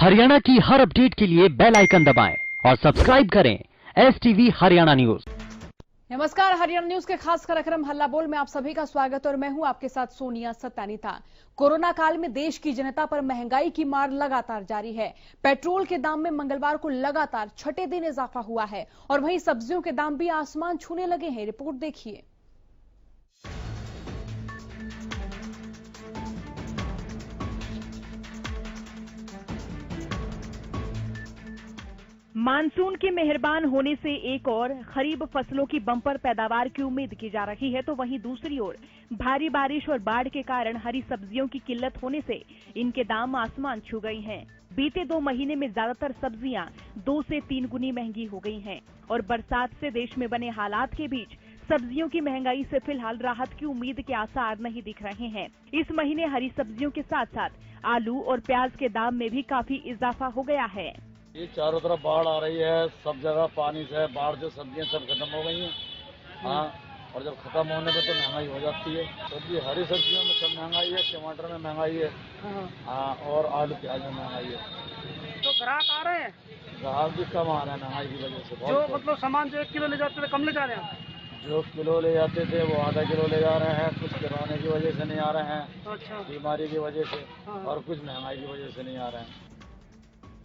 हरियाणा की हर अपडेट के लिए बेल आइकन दबाएं और सब्सक्राइब करें STV हरियाणा न्यूज। नमस्कार, हरियाणा न्यूज के खास कार्यक्रम हल्ला बोल में आप सभी का स्वागत और मैं हूं आपके साथ सोनिया सत्यानीता। कोरोना काल में देश की जनता पर महंगाई की मार लगातार जारी है। पेट्रोल के दाम में मंगलवार को लगातार छठे दिन इजाफा हुआ है और वहीं सब्जियों के दाम भी आसमान छूने लगे हैं। रिपोर्ट देखिए। मानसून के मेहरबान होने से एक और खरीफ फसलों की बम्पर पैदावार की उम्मीद की जा रही है, तो वहीं दूसरी ओर भारी बारिश और बाढ़ के कारण हरी सब्जियों की किल्लत होने से इनके दाम आसमान छू गई हैं। बीते 2 महीने में ज्यादातर सब्जियां 2 से 3 गुनी महंगी हो गई हैं और बरसात से देश में बने हालात के बीच सब्जियों की महंगाई से फिलहाल राहत की उम्मीद के आसार नहीं दिख रहे हैं। इस महीने हरी सब्जियों के साथ साथ आलू और प्याज के दाम में भी काफी इजाफा हो गया है। ये चारों तरफ बाढ़ आ रही है, सब जगह पानी से बाढ़ जो सब्जियां सब खत्म हो गई हैं। हाँ, और जब खत्म होने पे तो महंगाई हो जाती है। सब्जी हरी सब्जियों में सब महंगाई है, टमाटर में महंगाई है, हाँ, और आलू प्याज में महंगाई है। तो ग्राहक आ रहे हैं, ग्राहक भी कम आ रहे हैं महंगाई की वजह से। जो मतलब सामान जो 1 किलो ले जाते थे कम ले जा रहे हैं, जो किलो ले जाते थे वो आधा किलो ले जा रहे हैं। कुछ किराने की वजह से नहीं आ रहे हैं, अच्छा, बीमारी की वजह से, और कुछ महंगाई की वजह से नहीं आ रहे हैं।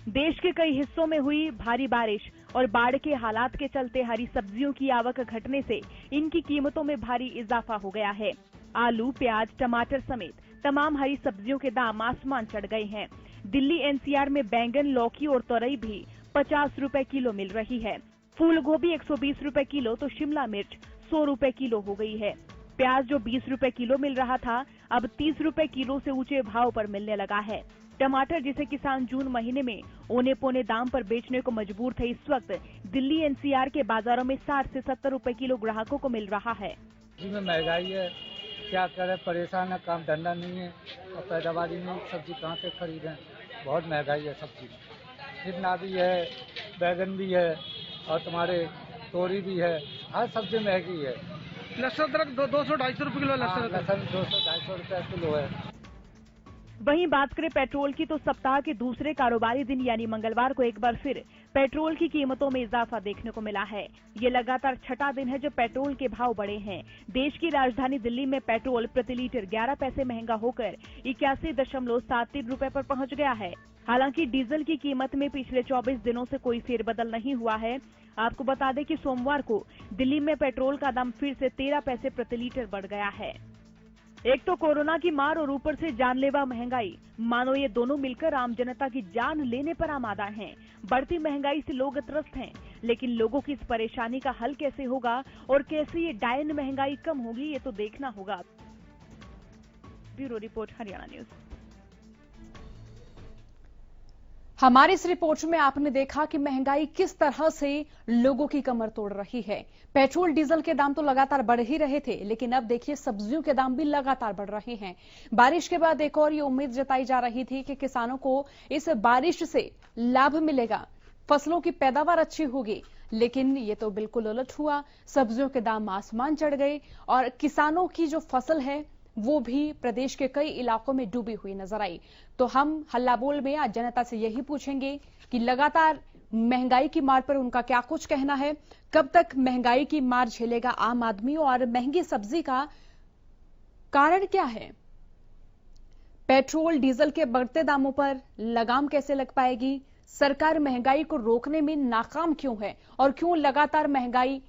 देश के कई हिस्सों में हुई भारी बारिश और बाढ़ के हालात के चलते हरी सब्जियों की आवक घटने से इनकी कीमतों में भारी इजाफा हो गया है। आलू, प्याज, टमाटर समेत तमाम हरी सब्जियों के दाम आसमान चढ़ गए हैं। दिल्ली NCR में बैंगन, लौकी और तोरई भी 50 रुपए किलो मिल रही है। फूल गोभी 120 रुपए किलो तो शिमला मिर्च 100 रुपए किलो हो गई है। प्याज जो 20 रुपए किलो मिल रहा था अब 30 रुपए किलो से ऊंचे भाव पर मिलने लगा है। टमाटर जिसे किसान जून महीने में औने पौने दाम पर बेचने को मजबूर थे, इस वक्त दिल्ली NCR के बाजारों में 60 से 70 रुपए किलो ग्राहकों को मिल रहा है। में महंगाई है, क्या करें, परेशान है, काम धंधा नहीं है और पैदावारी नहीं, सब्जी कहाँ से खरीदें। बहुत महंगाई है सब्जी में। जितना भी है, बैगन भी है और तुम्हारे तोरी भी है, हर सब्जी महंगी है। लहसुन अदरक 200-250 रुपए किलो, लहसुन 200-250 रुपए किलो है। वहीं बात करें पेट्रोल की, तो सप्ताह के दूसरे कारोबारी दिन यानी मंगलवार को एक बार फिर पेट्रोल की कीमतों में इजाफा देखने को मिला है। ये लगातार छठा दिन है जब पेट्रोल के भाव बढ़े हैं। देश की राजधानी दिल्ली में पेट्रोल प्रति लीटर 11 पैसे महंगा होकर 81.73 रुपए पर पहुंच गया है। हालांकि डीजल की कीमत में पिछले 24 दिनों से कोई फेरबदल नहीं हुआ है। आपको बता दें कि सोमवार को दिल्ली में पेट्रोल का दाम फिर से 13 पैसे प्रति लीटर बढ़ गया है। एक तो कोरोना की मार और ऊपर से जानलेवा महंगाई, मानो ये दोनों मिलकर आम जनता की जान लेने पर आमादा हैं। बढ़ती महंगाई से लोग त्रस्त हैं, लेकिन लोगों की इस परेशानी का हल कैसे होगा और कैसे ये डायन महंगाई कम होगी, ये तो देखना होगा। Bureau report, Haryana news. हमारी इस रिपोर्ट में आपने देखा कि महंगाई किस तरह से लोगों की कमर तोड़ रही है। पेट्रोल डीजल के दाम तो लगातार बढ़ ही रहे थे, लेकिन अब देखिए सब्जियों के दाम भी लगातार बढ़ रहे हैं। बारिश के बाद एक और ये उम्मीद जताई जा रही थी कि किसानों को इस बारिश से लाभ मिलेगा, फसलों की पैदावार अच्छी होगी, लेकिन ये तो बिल्कुल उलट हुआ। सब्जियों के दाम आसमान चढ़ गए और किसानों की जो फसल है वो भी प्रदेश के कई इलाकों में डूबी हुई नजर आई। तो हम हल्ला बोल में आज जनता से यही पूछेंगे कि लगातार महंगाई की मार पर उनका क्या कुछ कहना है, कब तक महंगाई की मार झेलेगा आम आदमी और महंगी सब्जी का कारण क्या है, पेट्रोल डीजल के बढ़ते दामों पर लगाम कैसे लग पाएगी, सरकार महंगाई को रोकने में नाकाम क्यों है और क्यों लगातार महंगाई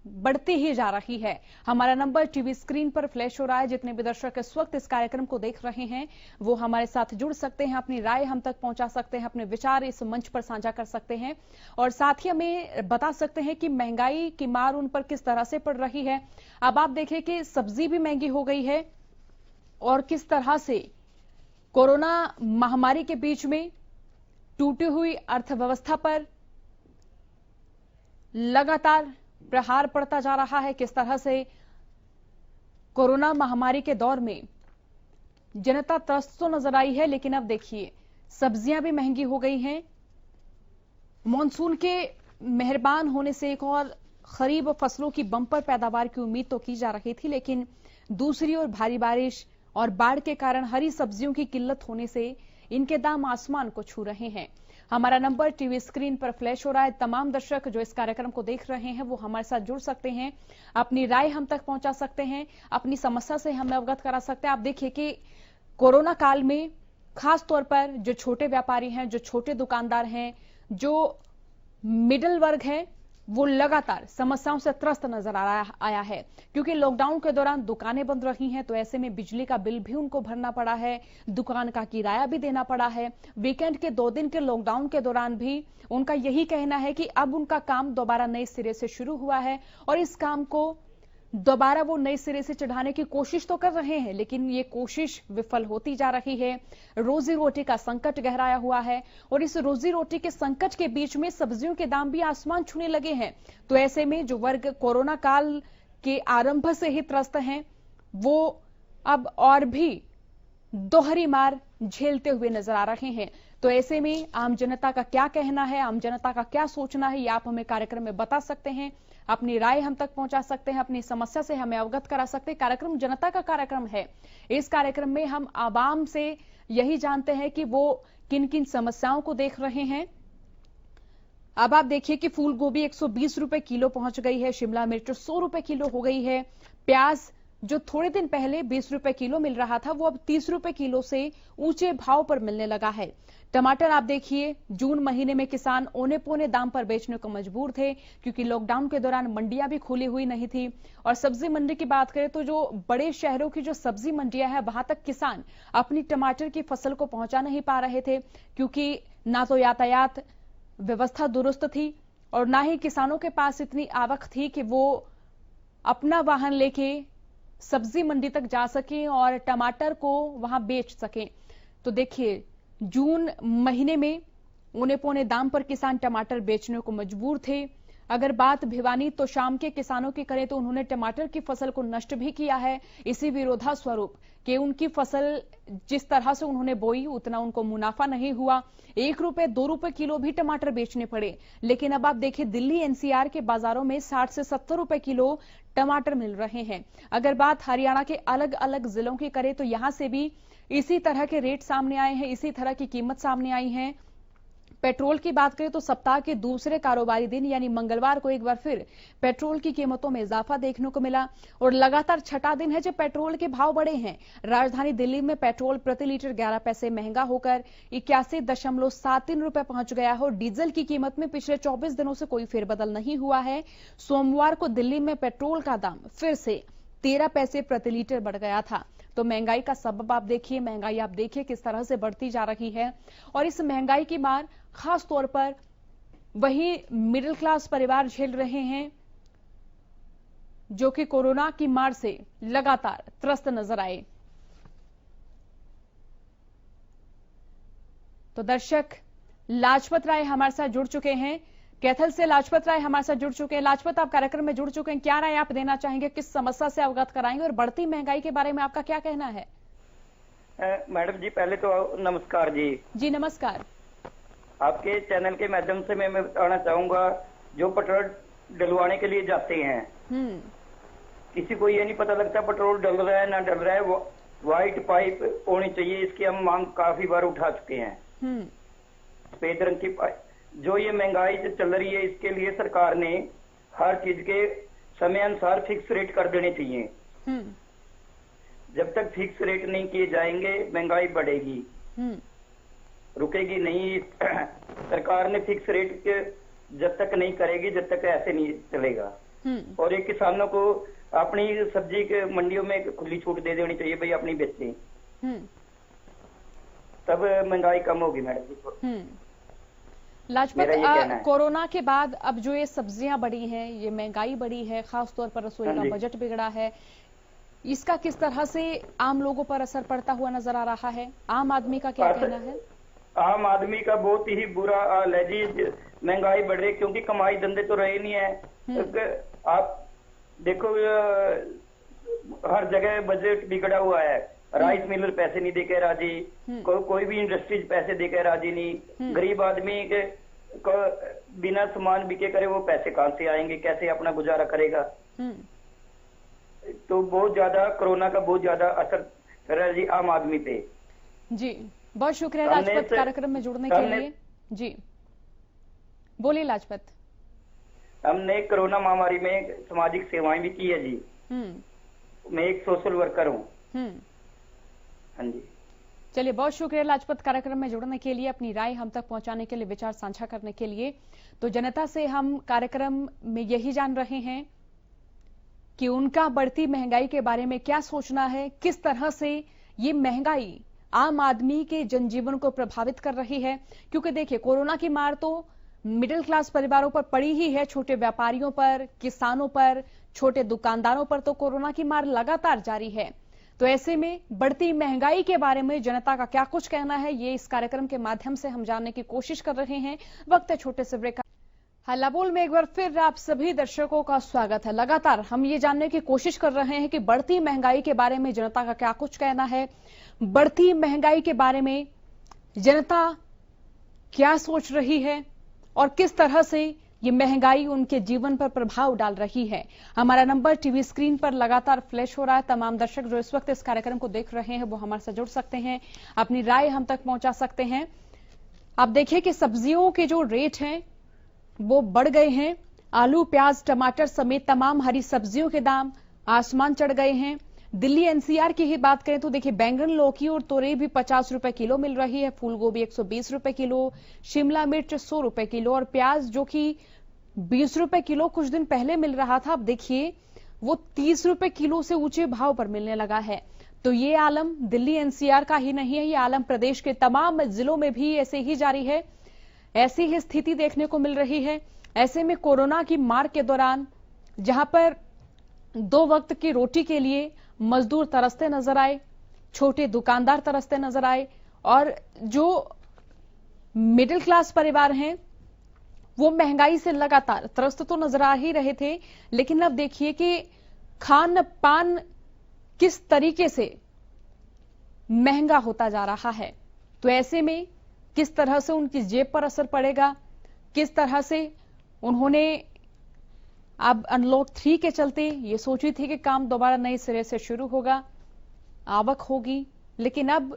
बढ़ती ही जा रही है। हमारा नंबर टीवी स्क्रीन पर फ्लैश हो रहा है। जितने भी दर्शक इस वक्त इस कार्यक्रम को देख रहे हैं वो हमारे साथ जुड़ सकते हैं, अपनी राय हम तक पहुंचा सकते हैं, अपने विचार इस मंच पर साझा कर सकते हैं और साथ ही हमें बता सकते हैं कि महंगाई की मार उन पर किस तरह से पड़ रही है। अब आप देखें कि सब्जी भी महंगी हो गई है और किस तरह से कोरोना महामारी के बीच में टूटी हुई अर्थव्यवस्था पर लगातार प्रहार पड़ता जा रहा है। किस तरह से कोरोना महामारी के दौर में जनता त्रस्त तो नजर आई है, लेकिन अब देखिए सब्जियां भी महंगी हो गई हैं। मॉनसून के मेहरबान होने से एक और खरीफ फसलों की बंपर पैदावार की उम्मीद तो की जा रही थी, लेकिन दूसरी ओर भारी बारिश और बाढ़ के कारण हरी सब्जियों की किल्लत होने से इनके दाम आसमान को छू रहे हैं। हमारा नंबर टीवी स्क्रीन पर फ्लैश हो रहा है। तमाम दर्शक जो इस कार्यक्रम को देख रहे हैं वो हमारे साथ जुड़ सकते हैं, अपनी राय हम तक पहुंचा सकते हैं, अपनी समस्या से हमें अवगत करा सकते हैं। आप देखिए कि कोरोना काल में खास तौर पर जो छोटे व्यापारी हैं, जो छोटे दुकानदार हैं, जो मिडिल वर्ग है, वो लगातार समस्याओं से त्रस्त नजर आया है, क्योंकि लॉकडाउन के दौरान दुकानें बंद रही हैं, तो ऐसे में बिजली का बिल भी उनको भरना पड़ा है, दुकान का किराया भी देना पड़ा है। वीकेंड के 2 दिन के लॉकडाउन के दौरान भी उनका यही कहना है कि अब उनका काम दोबारा नए सिरे से शुरू हुआ है और इस काम को दोबारा वो नए सिरे से चढ़ाने की कोशिश तो कर रहे हैं, लेकिन ये कोशिश विफल होती जा रही है। रोजी रोटी का संकट गहराया हुआ है और इस रोजी रोटी के संकट के बीच में सब्जियों के दाम भी आसमान छूने लगे हैं। तो ऐसे में जो वर्ग कोरोना काल के आरंभ से ही त्रस्त हैं, वो अब और भी दोहरी मार झेलते हुए नजर आ रहे हैं। तो ऐसे में आम जनता का क्या कहना है, आम जनता का क्या सोचना है, ये आप हमें कार्यक्रम में बता सकते हैं, अपनी राय हम तक पहुंचा सकते हैं, अपनी समस्या से हमें अवगत करा सकते हैं। कार्यक्रम जनता का कार्यक्रम है। इस कार्यक्रम में हम आवाम से यही जानते हैं कि वो किन किन समस्याओं को देख रहे हैं। अब आप देखिए कि फूल गोभी 120 रुपए किलो पहुंच गई है, शिमला मिर्च 100 रुपए किलो हो गई है, प्याज जो थोड़े दिन पहले 20 रुपए किलो मिल रहा था वो अब 30 रुपए किलो से ऊंचे भाव पर मिलने लगा है। टमाटर आप देखिए, जून महीने में किसान औने पौने दाम पर बेचने को मजबूर थे, क्योंकि लॉकडाउन के दौरान मंडियां भी खुली हुई नहीं थी। और सब्जी मंडी की बात करें तो जो बड़े शहरों की जो सब्जी मंडियां हैं, वहां तक किसान अपनी टमाटर की फसल को पहुंचा नहीं पा रहे थे, क्योंकि ना तो यातायात व्यवस्था दुरुस्त थी और ना ही किसानों के पास इतनी आवक थी कि वो अपना वाहन लेके सब्जी मंडी तक जा सकें और टमाटर को वहां बेच सकें। तो देखिए, जून महीने में औने पौने दाम पर किसान टमाटर बेचने को मजबूर थे। अगर बात भिवानी तो शाम के किसानों की करें तो उन्होंने टमाटर की फसल को नष्ट भी किया है, इसी विरोधा स्वरूप कि उनकी फसल जिस तरह से उन्होंने बोई उतना उनको मुनाफा नहीं हुआ। 1 रुपए 2 रुपए किलो भी टमाटर बेचने पड़े। लेकिन अब आप देखिए, दिल्ली एनसीआर के बाजारों में 60 से 70 रुपए किलो टमाटर मिल रहे हैं। अगर बात हरियाणा के अलग अलग जिलों की करें तो यहां से भी इसी तरह के रेट सामने आए हैं, इसी तरह की कीमत सामने आई है। पेट्रोल की बात करें तो सप्ताह के दूसरे कारोबारी दिन यानी मंगलवार को एक बार फिर पेट्रोल की कीमतों में इजाफा देखने को मिला और लगातार छठा दिन है जब पेट्रोल के भाव बढ़े हैं। राजधानी दिल्ली में पेट्रोल प्रति लीटर 11 पैसे महंगा होकर 81.73 रुपए पहुंच गया है और डीजल की कीमत में पिछले 24 दिनों से कोई फेरबदल नहीं हुआ है। सोमवार को दिल्ली में पेट्रोल का दाम फिर से 13 पैसे प्रति लीटर बढ़ गया था। तो महंगाई का सबब आप देखिए, महंगाई आप देखिए किस तरह से बढ़ती जा रही है और इस महंगाई की मार खास तौर पर वही मिडिल क्लास परिवार झेल रहे हैं जो कि कोरोना की मार से लगातार त्रस्त नजर आए। तो दर्शक लाजपत राय हमारे साथ जुड़ चुके हैं, कैथल से लाजपत राय हमारे साथ जुड़ चुके हैं। लाजपत, आप कार्यक्रम में जुड़ चुके हैं, क्या राय आप देना चाहेंगे, किस समस्या से अवगत कराएंगे और बढ़ती महंगाई के बारे में आपका क्या कहना है? मैडम जी, पहले तो नमस्कार जी। जी नमस्कार। आपके चैनल के माध्यम से मैं बताना चाहूंगा, जो पेट्रोल डलवाने के लिए जाते हैं किसी को ये नहीं पता लगता पेट्रोल डल रहा है ना डल रहा है। व्हाइट पाइप होनी चाहिए, इसकी हम मांग काफी बार उठा चुके हैं। सफेद रंग की पाइप, जो ये महंगाई से चल रही है इसके लिए सरकार ने हर चीज के समय अनुसार फिक्स रेट कर देने चाहिए। जब तक फिक्स रेट नहीं किए जाएंगे महंगाई बढ़ेगी, रुकेगी नहीं। सरकार ने फिक्स रेट के जब तक नहीं करेगी जब तक ऐसे नहीं चलेगा। और ये किसानों को अपनी सब्जी के मंडियों में खुली छूट दे देनी चाहिए, भाई अपनी बेचें, तब महंगाई कम होगी मैडम जी। लाजपत, कोरोना के बाद अब जो ये सब्जियां बढ़ी हैं, ये महंगाई बढ़ी है, खासतौर पर रसोई का बजट बिगड़ा है, इसका किस तरह से आम लोगों पर असर पड़ता हुआ नजर आ रहा है? आम आदमी का क्या कहना है? आम आदमी का बहुत ही बुरा हाल है जी। महंगाई बढ़ रही क्योंकि कमाई धंधे तो रहे नहीं है। आप देखो हर जगह बजट बिगड़ा हुआ है। राइस मिलर पैसे नहीं देके राजी, कोई भी इंडस्ट्रीज पैसे देके राजी नहीं। गरीब आदमी के बिना सामान बिके करे वो पैसे कहां से आएंगे, कैसे अपना गुजारा करेगा? तो बहुत ज्यादा कोरोना का बहुत ज्यादा असर कर रहा है जी आम आदमी पे। जी, बहुत शुक्रिया लाजपत कार्यक्रम में जुड़ने के लिए। जी बोलिए लाजपत। हमने कोरोना महामारी में सामाजिक सेवाएं भी की है जी। मैं एक सोशल वर्कर हूँ। हाँ जी। चलिए बहुत शुक्रिया लाजपत कार्यक्रम में जुड़ने के लिए, अपनी राय हम तक पहुंचाने के लिए, विचार साझा करने के लिए। तो जनता से हम कार्यक्रम में यही जान रहे हैं कि उनका बढ़ती महंगाई के बारे में क्या सोचना है, किस तरह से ये महंगाई आम आदमी के जनजीवन को प्रभावित कर रही है। क्योंकि देखिए कोरोना की मार तो मिडिल क्लास परिवारों पर पड़ी ही है, छोटे व्यापारियों पर, किसानों पर, छोटे दुकानदारों पर तो कोरोना की मार लगातार जारी है। तो ऐसे में बढ़ती महंगाई के बारे में जनता का क्या कुछ कहना है, ये इस कार्यक्रम के माध्यम से हम जानने की कोशिश कर रहे हैं। वक्त है छोटे से ब्रेक का। हल्ला बोल में एक बार फिर आप सभी दर्शकों का स्वागत है। लगातार हम ये जानने की कोशिश कर रहे हैं कि बढ़ती महंगाई के बारे में जनता का क्या कुछ कहना है, बढ़ती महंगाई के बारे में जनता क्या सोच रही है और किस तरह से ये महंगाई उनके जीवन पर प्रभाव डाल रही है। हमारा नंबर टीवी स्क्रीन पर लगातार फ्लैश हो रहा है। तमाम दर्शक जो इस वक्त इस कार्यक्रम को देख रहे हैं वो हमारे साथ जुड़ सकते हैं, अपनी राय हम तक पहुंचा सकते हैं। आप देखिए कि सब्जियों के जो रेट हैं वो बढ़ गए हैं। आलू, प्याज, टमाटर समेत तमाम हरी सब्जियों के दाम आसमान चढ़ गए हैं। दिल्ली एनसीआर की ही बात करें तो देखिए बैंगन, लौकी और तोरई भी 50 रुपए किलो मिल रही है, फूल गोभी 120 रुपए किलो, शिमला मिर्च 100 रुपए किलो और प्याज जो कि 20 रुपए किलो कुछ दिन पहले मिल रहा था, अब देखिए वो 30 रुपए किलो से ऊंचे भाव पर मिलने लगा है। तो ये आलम दिल्ली एनसीआर का ही नहीं है, ये आलम प्रदेश के तमाम जिलों में भी ऐसे ही जारी है। ऐसी ही स्थिति देखने को मिल रही है। ऐसे में कोरोना की मार के दौरान जहां पर 2 वक्त की रोटी के लिए मजदूर तरसते नजर आए, छोटे दुकानदार तरसते नजर आए और जो मिडिल क्लास परिवार हैं वो महंगाई से लगातार त्रस्त तो नजर आ ही रहे थे। लेकिन अब देखिए कि खान पान किस तरीके से महंगा होता जा रहा है। तो ऐसे में किस तरह से उनकी जेब पर असर पड़ेगा, किस तरह से उन्होंने अब अनलॉक 3 के चलते ये सोची थी कि काम दोबारा नए सिरे से शुरू होगा, आवक होगी, लेकिन अब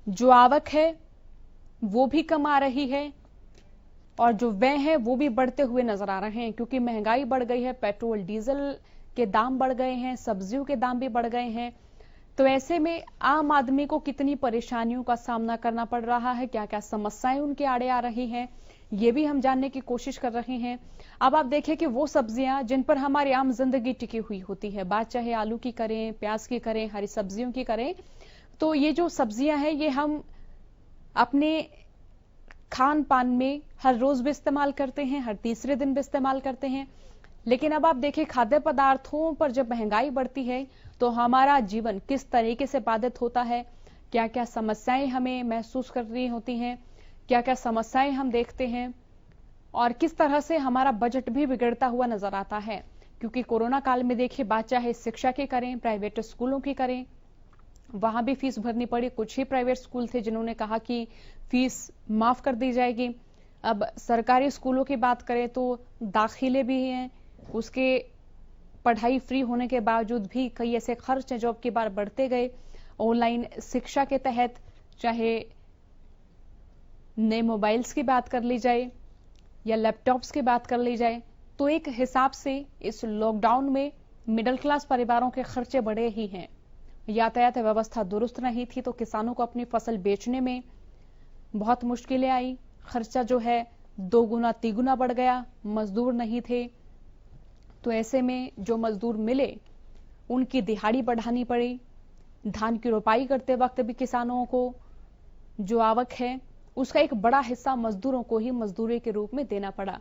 जो आवक है वो भी कम आ रही है और जो व्यय है वो भी बढ़ते हुए नजर आ रहे हैं। क्योंकि महंगाई बढ़ गई है, पेट्रोल डीजल के दाम बढ़ गए हैं, सब्जियों के दाम भी बढ़ गए हैं। तो ऐसे में आम आदमी को कितनी परेशानियों का सामना करना पड़ रहा है, क्या क्या समस्याएं उनके आड़े आ रही हैं, ये भी हम जानने की कोशिश कर रहे हैं। अब आप देखें कि वो सब्जियां जिन पर हमारी आम जिंदगी टिकी हुई होती है, बात चाहे आलू की करें, प्याज की करें, हरी सब्जियों की करें, तो ये जो सब्जियां हैं ये हम अपने खान पान में हर रोज भी इस्तेमाल करते हैं, हर तीसरे दिन भी इस्तेमाल करते हैं। लेकिन अब आप देखें खाद्य पदार्थों पर जब महंगाई बढ़ती है तो हमारा जीवन किस तरीके से बाधित होता है, क्या क्या समस्याएं हमें महसूस कर रही होती हैं, क्या क्या समस्याएं हम देखते हैं और किस तरह से हमारा बजट भी बिगड़ता हुआ नजर आता है। क्योंकि कोरोना काल में देखिए बात चाहे शिक्षा की करें, प्राइवेट स्कूलों की करें, वहां भी फीस भरनी पड़ी। कुछ ही प्राइवेट स्कूल थे जिन्होंने कहा कि फीस माफ कर दी जाएगी। अब सरकारी स्कूलों की बात करें तो दाखिले भी हैं, उसके पढ़ाई फ्री होने के बावजूद भी कई ऐसे खर्च हैं जो अब की बार बढ़ते गए। ऑनलाइन शिक्षा के तहत चाहे नए मोबाइल्स की बात कर ली जाए या लैपटॉप्स की बात कर ली जाए, तो एक हिसाब से इस लॉकडाउन में मिडिल क्लास परिवारों के खर्चे बढ़े ही हैं। यातायात व्यवस्था दुरुस्त नहीं थी तो किसानों को अपनी फसल बेचने में बहुत मुश्किलें आई, खर्चा जो है 2 गुना 3 गुना बढ़ गया, मजदूर नहीं थे तो ऐसे में जो मजदूर मिले उनकी दिहाड़ी बढ़ानी पड़ी। धान की रोपाई करते वक्त भी किसानों को जो आवक है उसका एक बड़ा हिस्सा मजदूरों को ही मजदूरी के रूप में देना पड़ा।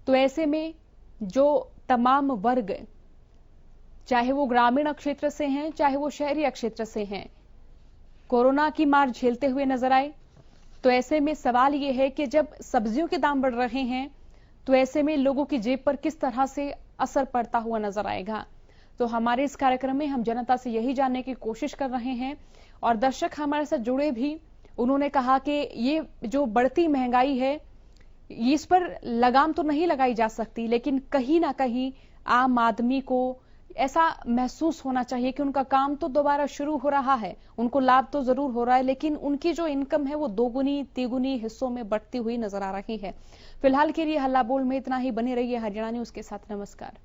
तो ऐसे में जो तमाम वर्ग, चाहे वो ग्रामीण क्षेत्र से हैं चाहे वो शहरी क्षेत्र से हैं, कोरोना की मार झेलते हुए नजर आए। तो ऐसे में सवाल ये है कि जब सब्जियों के दाम बढ़ रहे हैं तो ऐसे में लोगों की जेब पर किस तरह से असर पड़ता हुआ नजर आएगा। तो हमारे इस कार्यक्रम में हम जनता से यही जानने की कोशिश कर रहे हैं और दर्शक हमारे साथ जुड़े भी, उन्होंने कहा कि ये जो बढ़ती महंगाई है इस पर लगाम तो नहीं लगाई जा सकती, लेकिन कहीं ना कहीं आम आदमी को ऐसा महसूस होना चाहिए कि उनका काम तो दोबारा शुरू हो रहा है, उनको लाभ तो जरूर हो रहा है, लेकिन उनकी जो इनकम है वो दोगुनी तिगुनी हिस्सों में बढ़ती हुई नजर आ रही है। फिलहाल के लिए हल्ला बोल में इतना ही। बने रहिए हरियाणा न्यूज के साथ। नमस्कार।